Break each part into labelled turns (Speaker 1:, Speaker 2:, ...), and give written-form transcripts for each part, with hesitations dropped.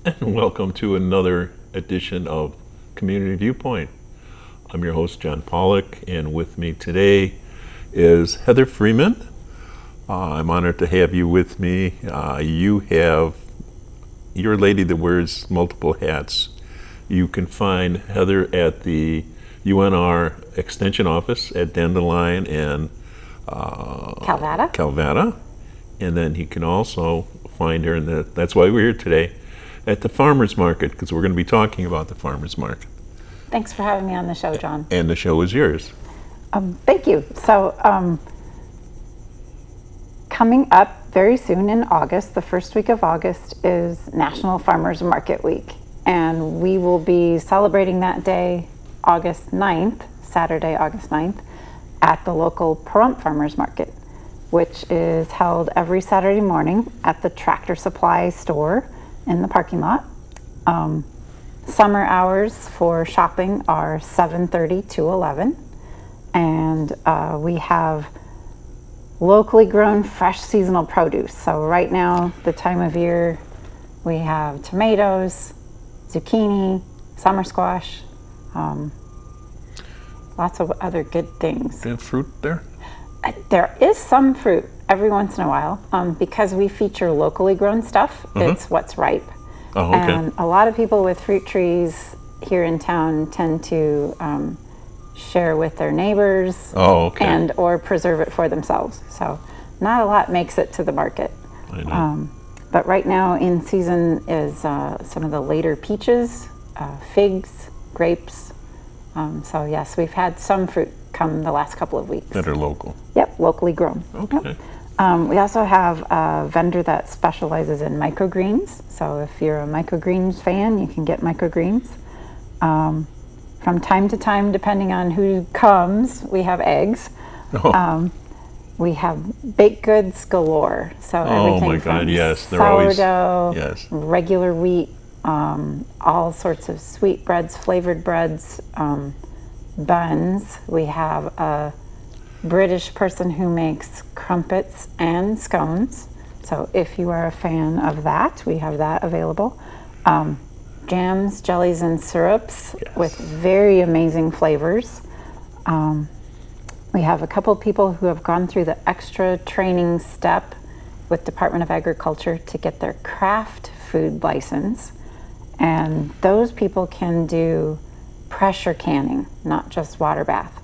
Speaker 1: And welcome to another edition of Community Viewpoint. I'm your host, John Pollock, and with me today is Heather Freeman. I'm honored to have you with me. You're a lady that wears multiple hats. You can find Heather at the UNR Extension Office at Dandelion and Calvada. And then you can also find her, that's why we're here today, at the farmer's market, because we're going to be talking about the farmer's market.
Speaker 2: Thanks for having me on the show, John.
Speaker 1: And the show is yours.
Speaker 2: Thank you. So, coming up very soon in August, the first week of August, is National Farmers Market Week. And we will be celebrating that day, August 9th, Saturday, August 9th, at the local Pahrump Farmers Market, which is held every Saturday morning at the Tractor Supply store in the parking lot. Summer hours for shopping are 7:30 to 11, and we have locally grown fresh seasonal produce. So right now, the time of year, we have tomatoes, zucchini, summer squash, lots of other good things.
Speaker 1: Do you have fruit there?
Speaker 2: There is some fruit every once in a while. Because we feature locally grown stuff, it's what's ripe.
Speaker 1: Oh, okay.
Speaker 2: And a lot of people with fruit trees here in town tend to share with their neighbors and or preserve it for themselves. So not a lot makes it to the market.
Speaker 1: I know.
Speaker 2: But right now in season is some of the later peaches, figs, grapes. So yes, we've had some fruit come the last couple of weeks.
Speaker 1: That are local.
Speaker 2: Yep, locally grown.
Speaker 1: Okay.
Speaker 2: Yep. We also have a vendor that specializes in microgreens. So if you're a microgreens fan, you can get microgreens. From time to time, depending on who comes, we have eggs. We have baked goods galore. So everything from sourdough, regular wheat, all sorts of sweet breads, flavored breads, buns. We have a British person who makes crumpets and scones. So if you are a fan of that, we have that available. Jams, jellies, and syrups with very amazing flavors. We have a couple people who have gone through the extra training step with Department of Agriculture to get their craft food license. And those people can do pressure canning, not just water bath.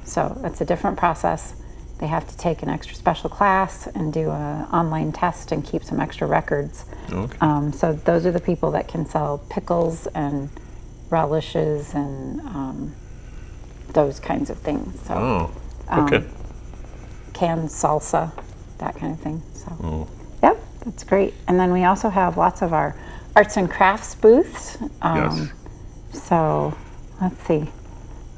Speaker 2: So it's a different process. They have to take an extra special class and do an online test and keep some extra records.
Speaker 1: Okay.
Speaker 2: So those are the people that can sell pickles and relishes and those kinds of things. So, canned salsa, that kind of thing. So, yep, that's great. And then we also have lots of our arts and crafts booths. So let's see.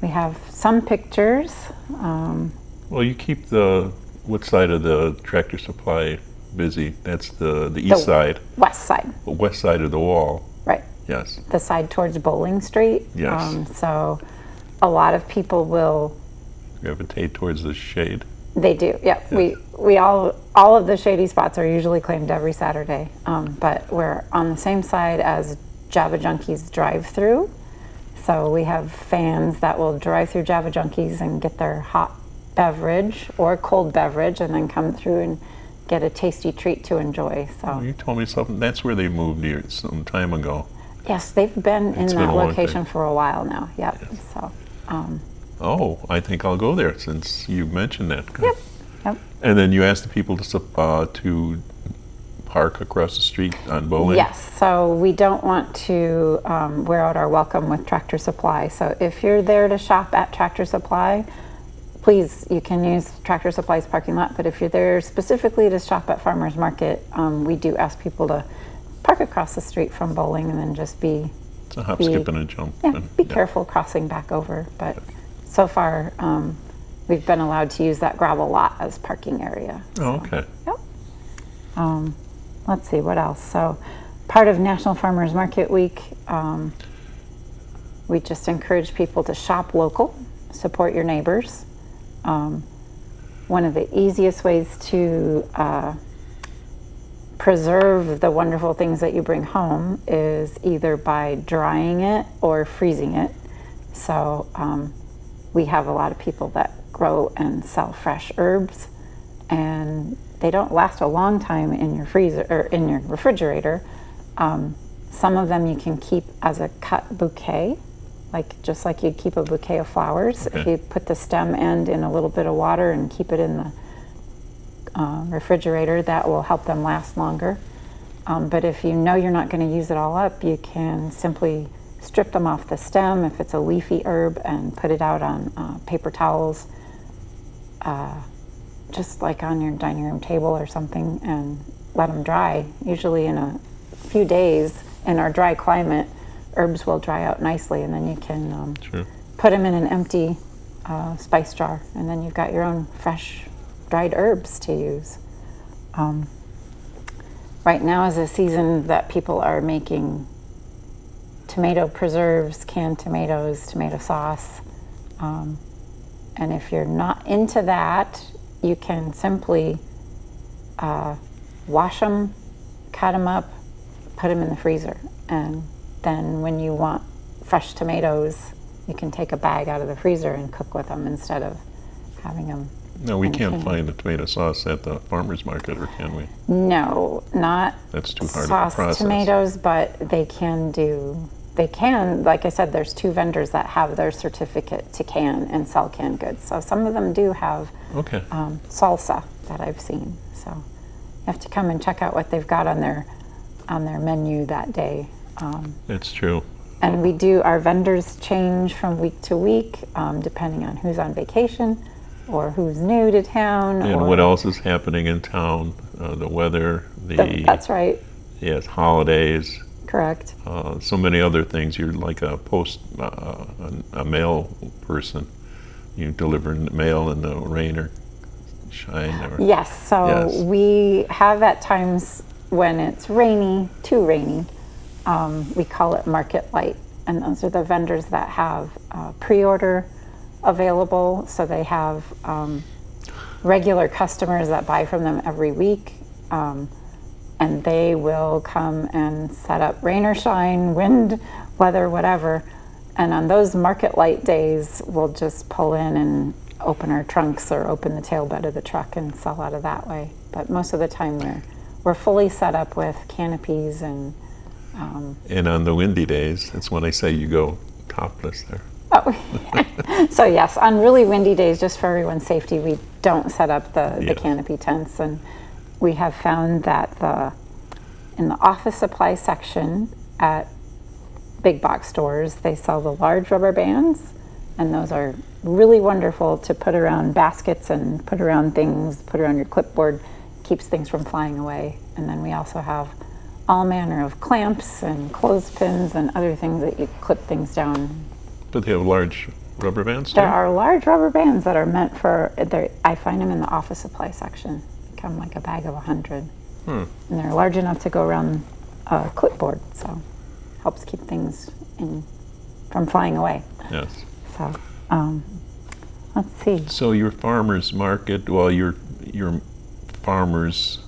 Speaker 2: We have some pictures.
Speaker 1: Well, you keep what side of the Tractor Supply busy? That's the east side.
Speaker 2: West side.
Speaker 1: The west side of the wall.
Speaker 2: Right.
Speaker 1: Yes.
Speaker 2: The side towards Bowling Street.
Speaker 1: Yes.
Speaker 2: So a lot of people will
Speaker 1: gravitate towards the shade.
Speaker 2: They do. Yeah. Yes. We all of the shady spots are usually claimed every Saturday. But we're on the same side as Java Junkies drive-through. So we have fans that will drive through Java Junkies and get their hot beverage or cold beverage and then come through and get a tasty treat to enjoy. So
Speaker 1: you told me something. That's where they moved here some time ago.
Speaker 2: Yes, they've been in that location for a while now. Yep. Yes. So.
Speaker 1: I think I'll go there since you mentioned that.
Speaker 2: Yep.
Speaker 1: And then you asked the people to park across the street on Bowling?
Speaker 2: Yes, so we don't want to wear out our welcome with Tractor Supply. So if you're there to shop at Tractor Supply, please, you can use Tractor Supply's parking lot. But if you're there specifically to shop at Farmers Market, we do ask people to park across the street from Bowling and then just be...
Speaker 1: It's a hop, skip, and a jump.
Speaker 2: Yeah, be careful crossing back over. But so far, we've been allowed to use that gravel lot as parking area.
Speaker 1: Oh, okay.
Speaker 2: Yep. Let's see, what else? So part of National Farmers Market Week, we just encourage people to shop local, support your neighbors. One of the easiest ways to preserve the wonderful things that you bring home is either by drying it or freezing it. So we have a lot of people that grow and sell fresh herbs, and they don't last a long time in your freezer or in your refrigerator. Some of them you can keep as a cut bouquet, just like you'd keep a bouquet of flowers.
Speaker 1: Okay.
Speaker 2: If you put the stem end in a little bit of water and keep it in the refrigerator, that will help them last longer. But if you know you're not going to use it all up, you can simply strip them off the stem if it's a leafy herb and put it out on paper towels, just like on your dining room table or something, and let them dry. Usually in a few days, in our dry climate, herbs will dry out nicely, and then you can put them in an empty spice jar, and then you've got your own fresh dried herbs to use. Right now is a season that people are making tomato preserves, canned tomatoes, tomato sauce. And if you're not into that, you can simply wash them, cut them up, put them in the freezer. And then when you want fresh tomatoes, you can take a bag out of the freezer and cook with them instead of having them.
Speaker 1: No, we can't find the tomato sauce at the farmer's market, or can we?
Speaker 2: No, not
Speaker 1: That's too hard
Speaker 2: sauce
Speaker 1: to process.
Speaker 2: tomatoes, but they can, like I said, there's 2 vendors that have their certificate to can and sell canned goods. So some of them do have salsa that I've seen. So you have to come and check out what they've got on their menu that day.
Speaker 1: That's true.
Speaker 2: And we do, our vendors change from week to week, depending on who's on vacation or who's new to town.
Speaker 1: And what else is happening in town? The weather,
Speaker 2: that's right.
Speaker 1: Yes, holidays.
Speaker 2: Correct.
Speaker 1: So many other things. You're like a mail person. You deliver mail in the rain or shine.
Speaker 2: Yes. So we have at times when it's rainy, too rainy. We call it market light, and those are the vendors that have pre-order available. So they have regular customers that buy from them every week. And they will come and set up rain or shine, wind, weather, whatever. And on those market light days, we'll just pull in and open our trunks or open the tailbed of the truck and sell out of that way. But most of the time we're fully set up with canopies and...
Speaker 1: and on the windy days, that's when I say you go topless there.
Speaker 2: Oh, so yes, on really windy days, just for everyone's safety, we don't set up the canopy tents. And we have found that in the office supply section at big box stores, they sell the large rubber bands, and those are really wonderful to put around baskets and put around things, put around your clipboard, keeps things from flying away. And then we also have all manner of clamps and clothespins and other things that you clip things down.
Speaker 1: But they have large rubber bands too?
Speaker 2: There are large rubber bands that are meant for, I find them in the office supply section. They come like a bag of 100. And they're large enough to go around a clipboard, so helps keep things from flying away.
Speaker 1: Yes.
Speaker 2: So, let's see.
Speaker 1: So your farmers market, well, your farmers,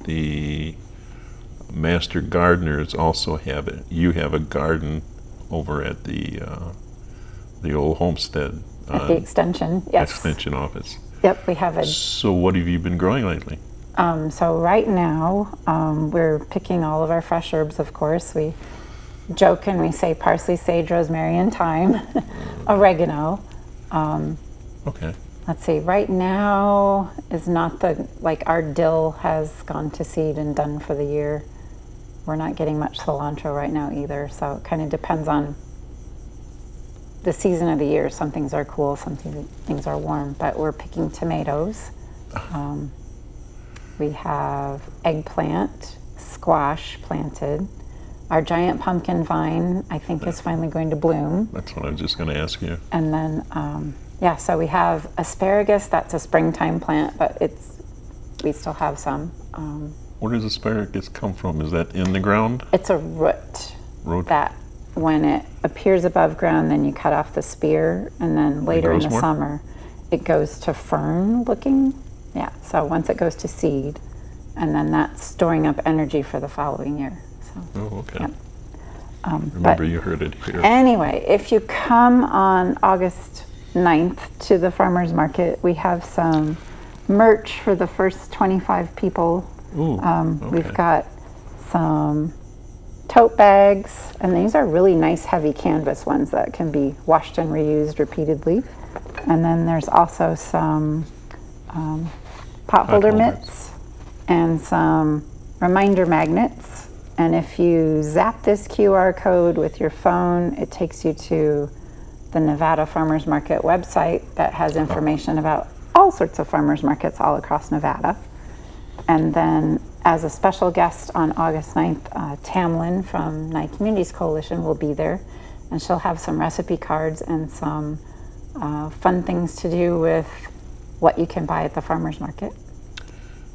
Speaker 1: the master gardeners also have it. You have a garden over at the old homestead.
Speaker 2: At the extension, yes.
Speaker 1: Extension office.
Speaker 2: Yep, we have a...
Speaker 1: So what have you been growing lately?
Speaker 2: So right now, we're picking all of our fresh herbs, of course. We joke and we say parsley, sage, rosemary, and thyme, oregano.
Speaker 1: Okay.
Speaker 2: Let's see, right now is not our dill has gone to seed and done for the year. We're not getting much cilantro right now either, so it kind of depends on the season of the year. Some things are cool, some things are warm, but we're picking tomatoes. We have eggplant, squash planted. Our giant pumpkin vine, I think, is finally going to bloom.
Speaker 1: That's what I was just going to ask you.
Speaker 2: And then, so we have asparagus. That's a springtime plant, but we still have some.
Speaker 1: Where does asparagus come from? Is that in the ground?
Speaker 2: It's a root.
Speaker 1: Root?
Speaker 2: That when it appears above ground, then you cut off the spear, and then later in the summer, it goes to fern looking. Yeah, so once it goes to seed, and then that's storing up energy for the following year. So,
Speaker 1: Oh, okay.
Speaker 2: yep.
Speaker 1: Remember, you heard it here.
Speaker 2: Anyway, if you come on August 9th to the farmers market, we have some merch for the first 25 people.
Speaker 1: Ooh,
Speaker 2: We've
Speaker 1: okay.
Speaker 2: got some tote bags, and these are really nice heavy canvas ones that can be washed and reused repeatedly. And then there's also some pot holder mitts and some reminder magnets. And if you zap this QR code with your phone, it takes you to the Nevada Farmers Market website that has information about all sorts of farmers markets all across Nevada. And then as a special guest on August 9th, Tamlin from Nye Communities Coalition will be there, and she'll have some recipe cards and some fun things to do with what you can buy at the farmers market.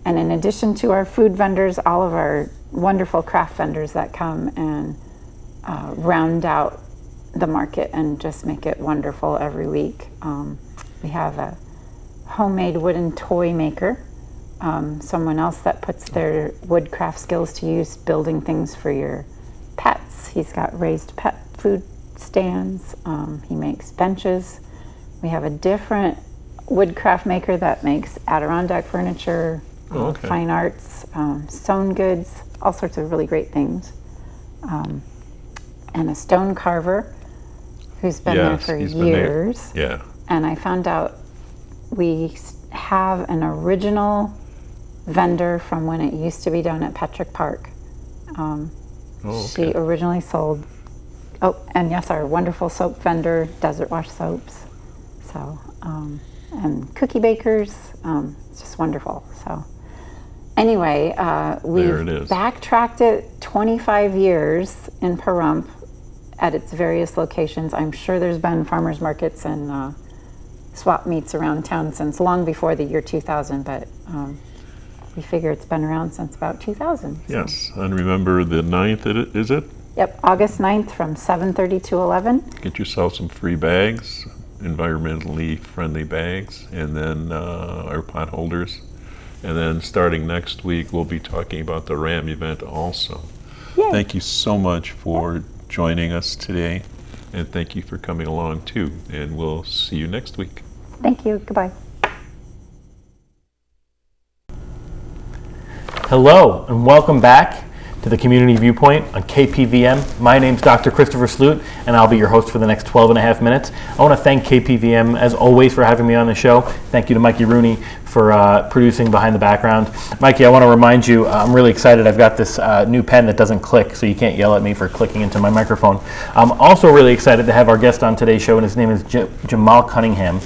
Speaker 2: And in addition to our food vendors, all of our wonderful craft vendors that come and round out the market and just make it wonderful every week. We have a homemade wooden toy maker, someone else that puts their woodcraft skills to use building things for your pets. He's got raised pet food stands. He makes benches. We have a different woodcraft maker that makes Adirondack furniture, fine arts, sewn goods, all sorts of really great things. And a stone carver who's been there for years.
Speaker 1: Yeah.
Speaker 2: And I found out we have an original vendor from when it used to be down at Petrick Park. She originally sold, and yes, our wonderful soap vendor, Desert Wash Soaps. So, and cookie bakers, it's just wonderful. So anyway, we've backtracked it 25 years in Pahrump at its various locations. I'm sure there's been farmers markets and swap meets around town since long before the year 2000, but we figure it's been around since about 2000. So.
Speaker 1: Yes, and remember the 9th, is it?
Speaker 2: Yep, August 9th from 7:30 to 11.
Speaker 1: Get yourself some free bags, environmentally friendly bags, and then our pot holders. And then starting next week, we'll be talking about the RAM event also.
Speaker 2: Yay.
Speaker 1: Thank you so much for joining us today, and thank you for coming along too. And we'll see you next week.
Speaker 2: Thank you. Goodbye.
Speaker 3: Hello, and welcome back to the Community Viewpoint on KPVM. My name's Dr. Christopher Sloot, and I'll be your host for the next 12 and a half minutes. I want to thank KPVM, as always, for having me on the show. Thank you to Mikey Rooney for producing Behind the Background. Mikey, I want to remind you, I'm really excited. I've got this new pen that doesn't click, so you can't yell at me for clicking into my microphone. I'm also really excited to have our guest on today's show, and his name is Jamal Cunningham.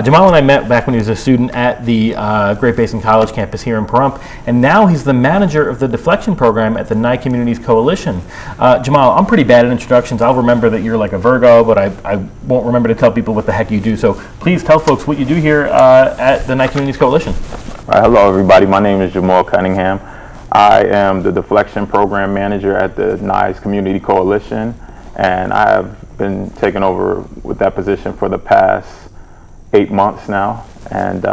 Speaker 3: Jamal and I met back when he was a student at the Great Basin College campus here in Pahrump, and now he's the manager of the deflection program at the Nye Communities Coalition. Jamal, I'm pretty bad at introductions. I'll remember that you're like a Virgo, but I won't remember to tell people what the heck you do. So please tell folks what you do here at the Nye Communities Coalition.
Speaker 4: Hello, everybody. My name is Jamal Cunningham. I am the deflection program manager at the Nye Community Coalition, and I have been taking over with that position for the past 8 months now. And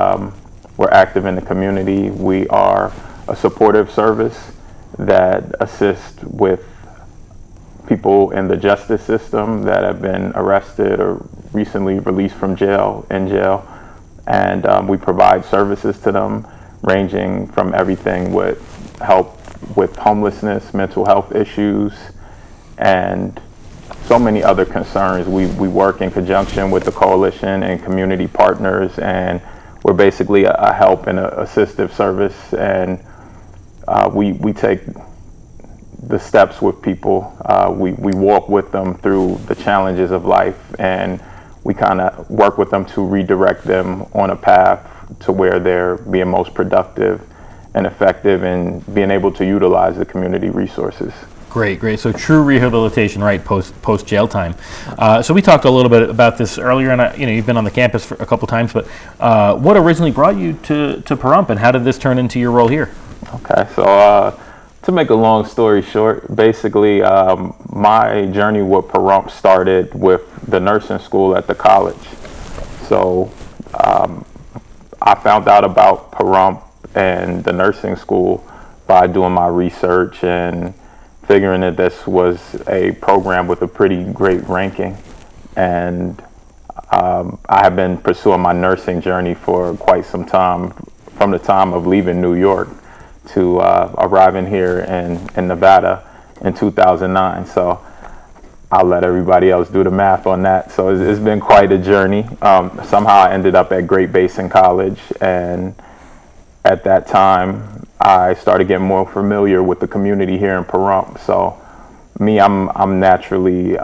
Speaker 4: we're active in the community. We are a supportive service that assists with people in the justice system that have been arrested or recently released from jail, and we provide services to them, ranging from everything with help with homelessness, mental health issues, and so many other concerns. We work in conjunction with the coalition and community partners, and we're basically a help and a assistive service, and we take the steps with people. We walk with them through the challenges of life, and we kind of work with them to redirect them on a path to where they're being most productive and effective and being able to utilize the community resources.
Speaker 3: Great. So true rehabilitation, right, post jail time. So we talked a little bit about this earlier, and you've been on the campus for a couple times, but what originally brought you to Pahrump, and how did this turn into your role here?
Speaker 4: Okay, so to make a long story short, basically my journey with Pahrump started with the nursing school at the college. So I found out about Pahrump and the nursing school by doing my research and figuring that this was a program with a pretty great ranking. And I have been pursuing my nursing journey for quite some time, from the time of leaving New York to arriving here in Nevada in 2009. So I'll let everybody else do the math on that. So it's been quite a journey. Somehow I ended up at Great Basin College, and at that time I started getting more familiar with the community here in Pahrump. So I'm naturally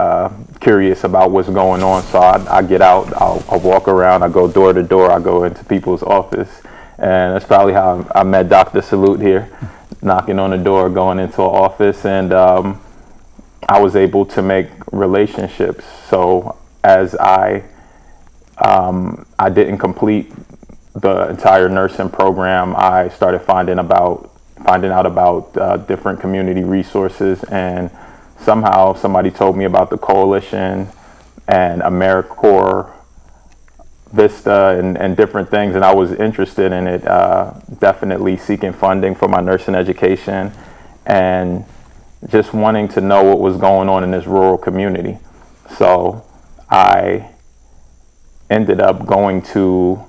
Speaker 4: curious about what's going on. So I get out, I'll walk around, I go door to door, I go into people's office. And that's probably how I met Dr. Salute here, knocking on the door, going into an office, and I was able to make relationships. So as I didn't complete the entire nursing program, I started finding out about different community resources, and somehow somebody told me about the coalition and AmeriCorps, Vista, and different things, and I was interested in it, definitely seeking funding for my nursing education and just wanting to know what was going on in this rural community. So I ended up going to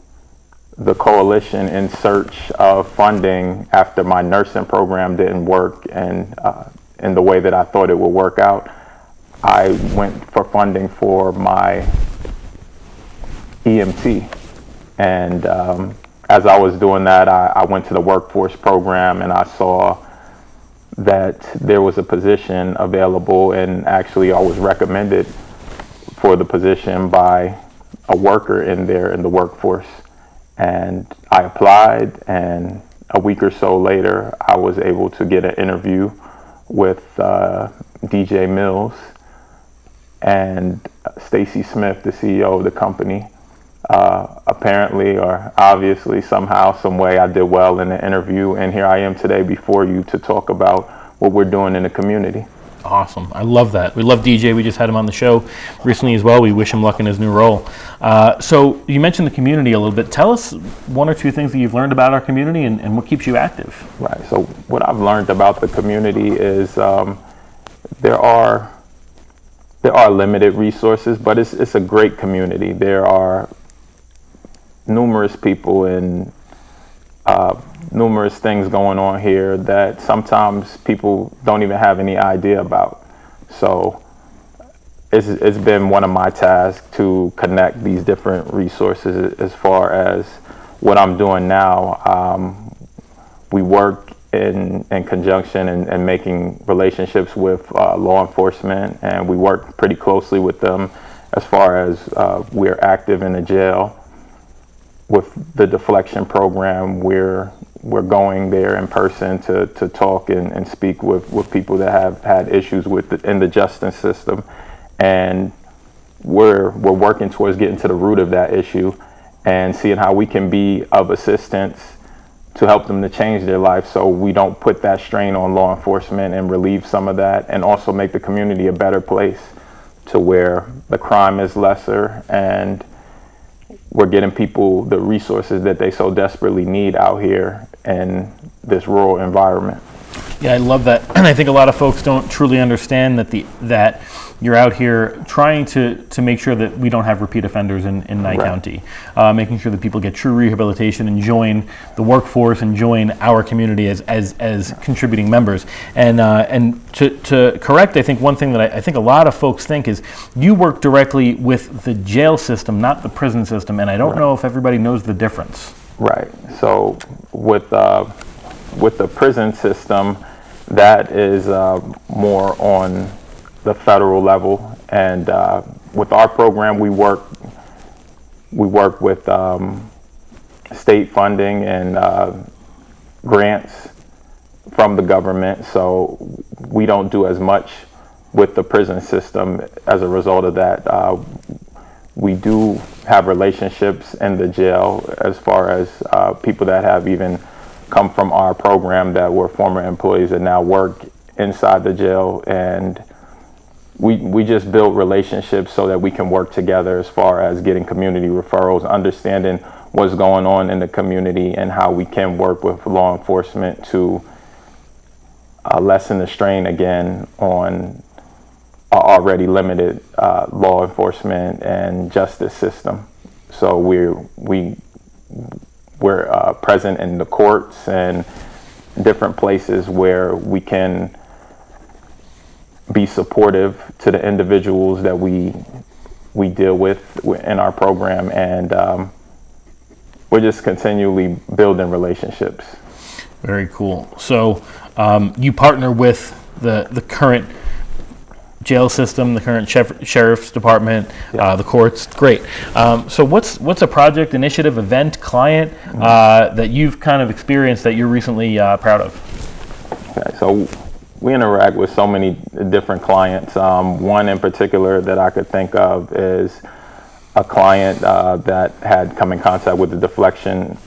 Speaker 4: the coalition in search of funding after my nursing program didn't work and in the way that I thought it would work out. I went for funding for my EMT, and as I was doing that, I went to the workforce program, and I saw that there was a position available, and actually I was recommended for the position by a worker in the workforce, and I applied, and a week or so later I was able to get an interview with DJ Mills and Stacy Smith, the CEO of the company. Apparently, or obviously, somehow, some way, I did well in the interview, and here I am today before you to talk about what we're doing in the community.
Speaker 3: Awesome. I love that. We love DJ. We just had him on the show recently as well. We wish him luck in his new role. So you mentioned the community a little bit. Tell us one or two things that you've learned about our community and what keeps you active.
Speaker 4: Right. So what I've learned about the community is there are limited resources, but it's a great community. There are numerous people and numerous things going on here that sometimes people don't even have any idea about. So it's been one of my tasks to connect these different resources. As far as what I'm doing now, we work in conjunction and making relationships with law enforcement, and we work pretty closely with them as far as we're active in the jail. With the deflection program, we're going there in person to talk and speak with people that have had issues in the justice system, and we're working towards getting to the root of that issue and seeing how we can be of assistance to help them to change their life, so we don't put that strain on law enforcement and relieve some of that, and also make the community a better place to where the crime is lesser and we're getting people the resources that they so desperately need out here in this rural environment.
Speaker 3: Yeah, I love that. And I think a lot of folks don't truly understand that you're out here trying to make sure that we don't have repeat offenders in Nye
Speaker 4: Right.
Speaker 3: County, making sure that people get true rehabilitation and join the workforce and join our community as contributing members. And to correct, I think one thing that I think a lot of folks think is you work directly with the jail system, not the prison system, and I don't know if everybody knows the difference.
Speaker 4: Right. So with the prison system, that is more on the federal level, and with our program, we work with state funding and grants from the government. So we don't do as much with the prison system as a result of that. We do have relationships in the jail as far as people that have even come from our program that were former employees that now work inside the jail, and we just build relationships so that we can work together as far as getting community referrals, understanding what's going on in the community and how we can work with law enforcement to lessen the strain again on our already limited law enforcement and justice system. So we're present in the courts and different places where we can be supportive to the individuals that we deal with in our program, and we're just continually building relationships.
Speaker 3: Very cool. So you partner with the current jail system, the current sheriff's department, the courts. Great. So what's a project, initiative, event, client that you've kind of experienced that you're recently proud of?
Speaker 4: Okay, so we interact with so many different clients. One in particular that I could think of is a client that had come in contact with the deflection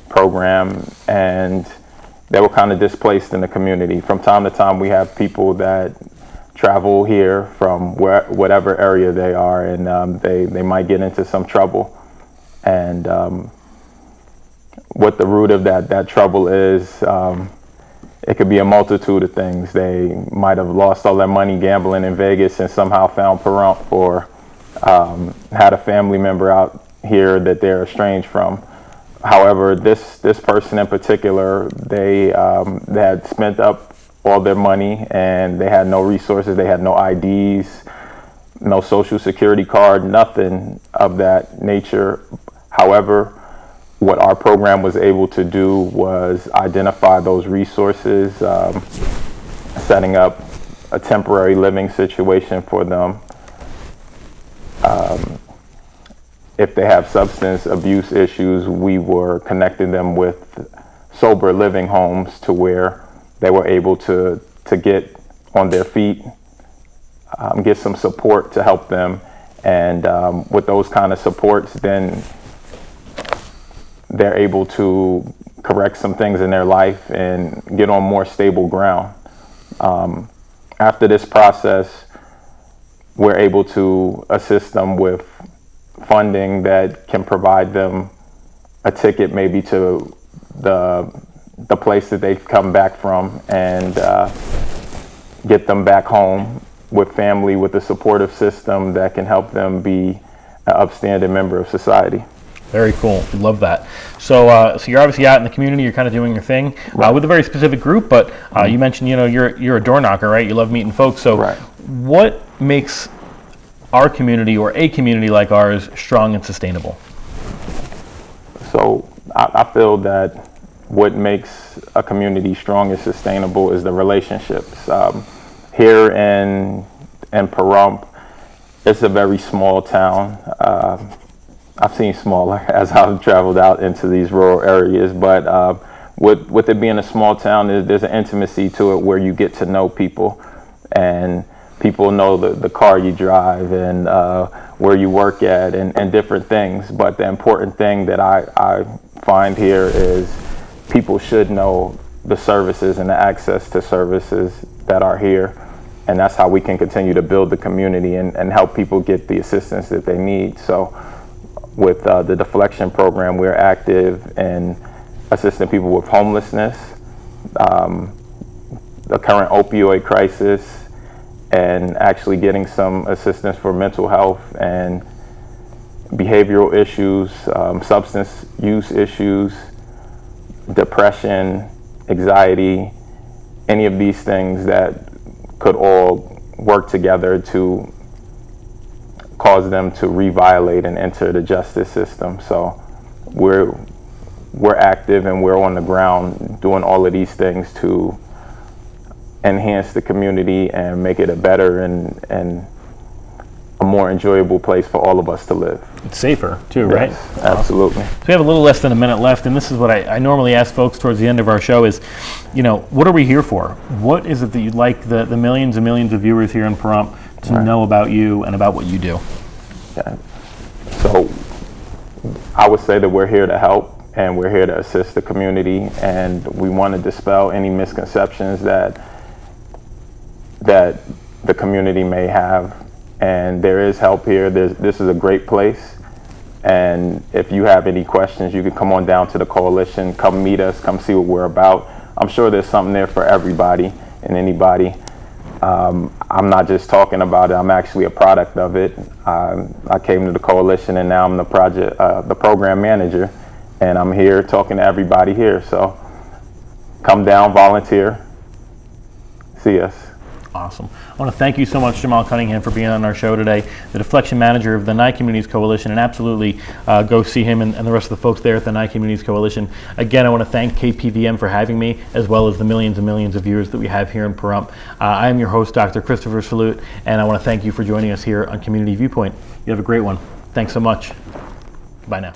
Speaker 4: program, and they were kind of displaced in the community. From time to time, we have people that travel here from whatever area they are, and they might get into some trouble. And what the root of that trouble is, it could be a multitude of things. They might have lost all their money gambling in Vegas and somehow found Pahrump, or had a family member out here that they're estranged from. However, this person in particular, they had spent up all their money and they had no resources. They had no IDs, no social security card, nothing of that nature. However, what our program was able to do was identify those resources, setting up a temporary living situation for them. If they have substance abuse issues, we were connecting them with sober living homes to where they were able to get on their feet, get some support to help them. And with those kind of supports, then they're able to correct some things in their life and get on more stable ground. After this process, we're able to assist them with funding that can provide them a ticket maybe to the place that they've come back from, and get them back home with family, with a supportive system that can help them be an upstanding member of society.
Speaker 3: Very cool. Love that. So, so you're obviously out in the community. You're kind of doing your thing with a very specific group. But you mentioned, you're a door knocker, right? You love meeting folks. So, what makes our community, or a community like ours, strong and sustainable?
Speaker 4: So, I feel that what makes a community strong and sustainable is the relationships. Here in Pahrump, it's a very small town. I've seen smaller as I've traveled out into these rural areas, but with it being a small town, there's an intimacy to it where you get to know people, and people know the car you drive and where you work at and different things. But the important thing that I find here is people should know the services and the access to services that are here, and that's how we can continue to build the community and help people get the assistance that they need. So with the deflection program, we're active in assisting people with homelessness, the current opioid crisis, and actually getting some assistance for mental health and behavioral issues, substance use issues, depression, anxiety, any of these things that could all work together to cause them to reviolate and enter the justice system. So we're active and we're on the ground doing all of these things to enhance the community and make it a better and a more enjoyable place for all of us to live.
Speaker 3: It's safer too,
Speaker 4: Yes,
Speaker 3: right?
Speaker 4: Absolutely.
Speaker 3: So we have a little less than a minute left, and this is what I normally ask folks towards the end of our show is, what are we here for? What is it that you'd like the millions and millions of viewers here in Pahrump to know about you and about what you do?
Speaker 4: Okay. So I would say that we're here to help and we're here to assist the community, and we want to dispel any misconceptions that the community may have. And there is help here. This is a great place. And if you have any questions, you can come on down to the coalition, come meet us, come see what we're about. I'm sure there's something there for everybody. in anybody. I'm not just talking about it, I'm actually a product of it. I came to the coalition and now I'm the program manager, and I'm here talking to everybody here. So come down, volunteer, see us.
Speaker 3: Awesome. I want to thank you so much, Jamal Cunningham, for being on our show today, the Deflection Manager of the Nye Communities Coalition, and absolutely go see him and the rest of the folks there at the Nye Communities Coalition. Again, I want to thank KPVM for having me, as well as the millions and millions of viewers that we have here in Pahrump. I am your host, Dr. Christopher Salute, and I want to thank you for joining us here on Community Viewpoint. You have a great one. Thanks so much. Bye now.